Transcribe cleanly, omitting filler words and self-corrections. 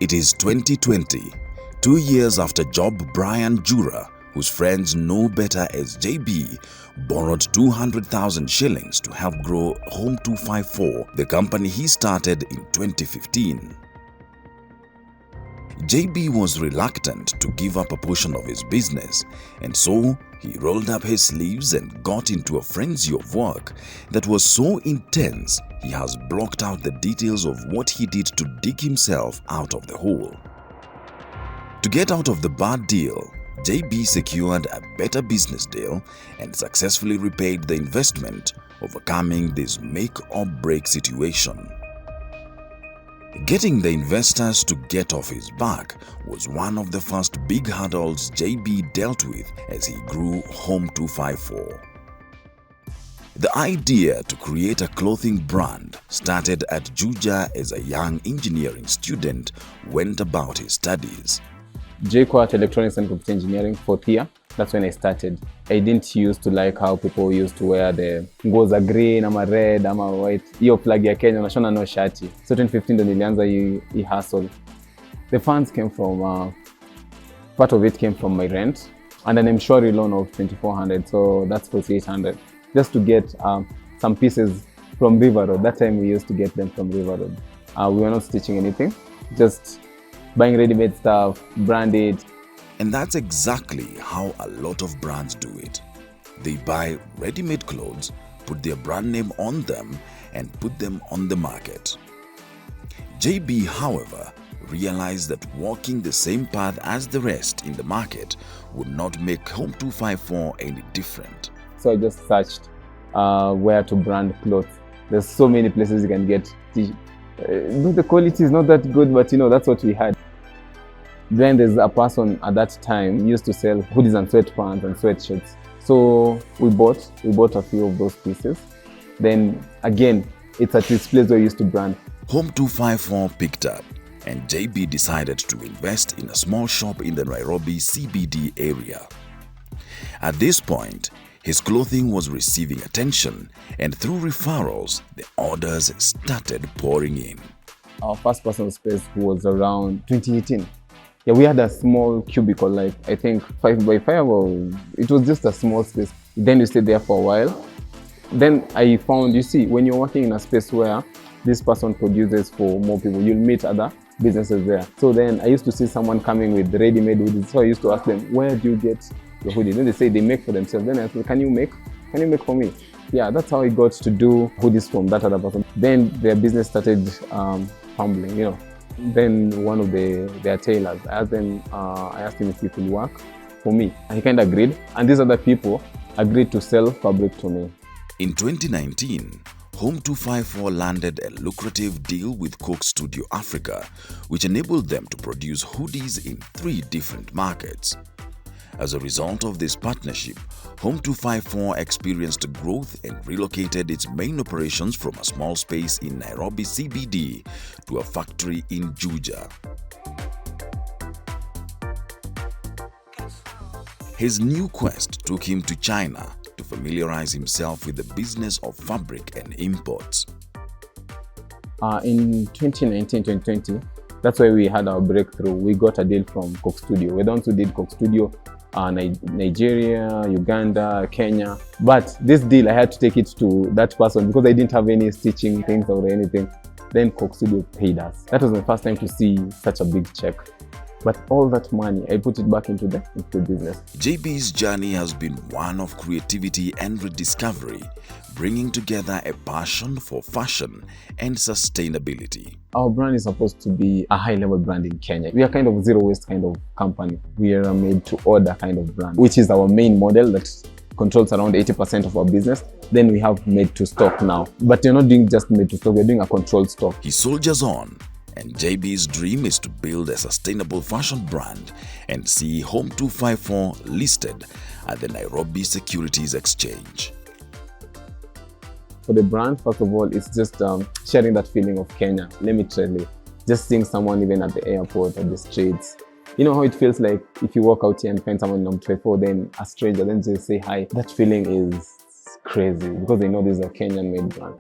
It is 2020, 2 years after Job Brian Jura, whose friends know better as JB, borrowed 200,000 shillings to help grow Home 254, the company he started in 2015. JB was reluctant to give up a portion of his business, and so he rolled up his sleeves and got into a frenzy of work that was so intense he has blocked out the details of what he did to dig himself out of the hole. To get out of the bad deal, JB secured a better business deal and successfully repaid the investment, overcoming this make-or-break situation. Getting the investors to get off his back was one of the first big hurdles JB dealt with as he grew Home 254. The idea to create a clothing brand started at Juja as a young engineering student went about his studies. GOtv Electronics and Computer Engineering, 4th year. That's when I started. I didn't used to like how people used to wear the nguo za green, ama red, ama white. Hiyo flag ya Kenya, unashona no shati. So 2015 ndo nilianza hii hustle. The funds came from, part of it came from my rent and an M-Shwari loan of 2,400, so that's 4,800. Just to get some pieces from River Road. That time we used to get them from River Road. We were not stitching anything, just buying ready-made stuff, branded. And that's exactly how a lot of brands do it. They buy ready-made clothes, put their brand name on them, and put them on the market. JB, however, realized that walking the same path as the rest in the market would not make Home 254 any different. So I just searched where to brand clothes. There's so many places you can get the quality is not that good, but that's what we had. Then there's a person at that time used to sell hoodies and sweatpants and sweatshirts. So we bought a few of those pieces. Then again, it's at this place where we used to brand. Home 254 picked up, and JB decided to invest in a small shop in the Nairobi CBD area. At this point, his clothing was receiving attention, and through referrals, the orders started pouring in. Our first personal space was around 2018. Yeah, we had a small cubicle, like I think 5 by 5, or it was just a small space. Then we stayed there for a while. Then I found, when you're working in a space where this person produces for more people, you'll meet other businesses there. So then I used to see someone coming with ready-made hoodies. So I used to ask them, where do you get your hoodies? Then they say they make for themselves. Then I said, can you make for me? Yeah, that's how I got to do hoodies from that other person. Then their business started fumbling, Then one of their tailors, I asked him if he could work for me. And he kind of agreed. And these other people agreed to sell fabric to me. In 2019, Home 254 landed a lucrative deal with Coke Studio Africa, which enabled them to produce hoodies in 3 different markets. As a result of this partnership, Home 254 experienced growth and relocated its main operations from a small space in Nairobi CBD to a factory in Juja. His new quest took him to China to familiarize himself with the business of fabric and imports. In 2019-2020, that's why we had our breakthrough. We got a deal from Coke Studio. We're the ones who did Coke Studio, Nigeria, Uganda, Kenya. But this deal, I had to take it to that person because I didn't have any stitching things or anything. Then Coke Studio paid us. That was my first time to see such a big check. But all that money, I put it back into the business. JB's journey has been one of creativity and rediscovery, bringing together a passion for fashion and sustainability. Our brand is supposed to be a high-level brand in Kenya. We are kind of zero-waste kind of company. We are a made-to-order kind of brand, which is our main model that controls around 80% of our business. Then we have made-to-stock now. But we're not doing just made-to-stock, we're doing a controlled stock. He soldiers on, and JB's dream is to build a sustainable fashion brand and see Home 254 listed at the Nairobi Securities Exchange. For the brand, first of all, it's just sharing that feeling of Kenya, literally. Just seeing someone even at the airport, at the streets. You know how it feels like if you walk out here and find someone in Home 254, then a stranger, then just say hi. That feeling is crazy because they know this is a Kenyan-made brand.